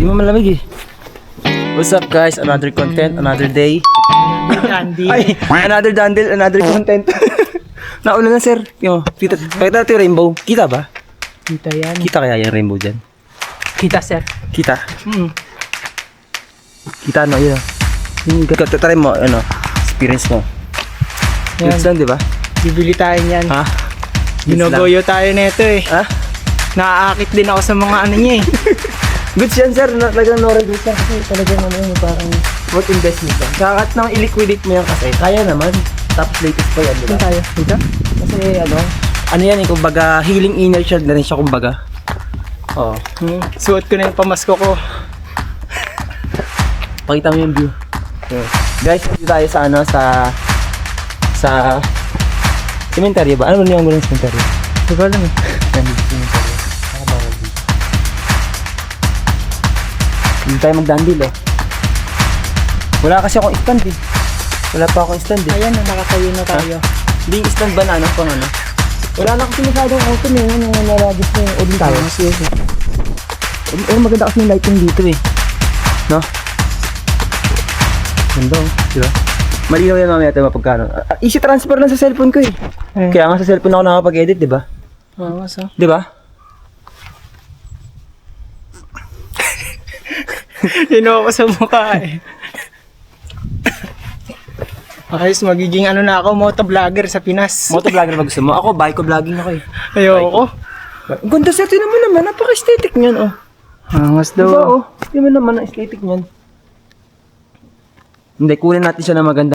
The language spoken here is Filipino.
Di mo malamig eh. What's up guys? Another content, another day. Candy. Ay, another dandel, another content. Nauna na sir. Yo, kita natin yung rainbow. Kita ba? Kita yan. Kita kaya yung rainbow dyan? Kita, sir. Kita. Hmm. Kita ano, yun. Yung try mo, ano, experience mo. Yan. Goods lang, di ba? Bibili tayo niyan. Ha? Ginogoyo tayo nito eh. Ha? Naaakit din ako sa mga ano niya eh. Goods yan sir, talagang no regrets yan kasi talagang ano yun, parang worth investment yan. Kakat naman i-liquidate mo yan kasi, kaya naman. Tapos latest pa yan, di ba? Saan tayo? Dito? Kasi ano yan eh, kumbaga healing inner child na rin siya kumbaga. Oo. Suot ko na yung pamasko ko. Pakita mo yung view. Yeah. Guys, dito tayo sa ano, sa cemetery ba? Ano ba yung ng cemetery? Hindi ko alam eh. Cemetery. Nakabawal dito. Hindi tayo magdandil eh. Wala kasi akong stand eh. Wala pa akong stand eh. Ayan na, nakatayo na tayo. Hindi yung stand ba na ano, pang ano? Wala na kasi masyadong auto eh. Yung nalagis na yung odin tayo. Maganda kasi yung lighting dito eh. No? Ganda oh. Diba? Malinaw yan mamaya tayo mapagkano. Easy transfer lang sa cellphone ko eh. Kaya nga sa cellphone ako nakapag-edit, di ba? Oo, so. Di ba? Hino ako sa mukha eh. Ayos, magiging ano na ako, motovlogger sa Pinas. Motovlogger ba gusto mo? Ako, bike vlogging ako eh. Ayoko. Ang ganda sir, tinan mo naman. Napaka-aesthetic niyan oh. Angas daw. Diba oh? Tinan mo naman ang aesthetic niyan. Hindi, kunin natin siya na maganda.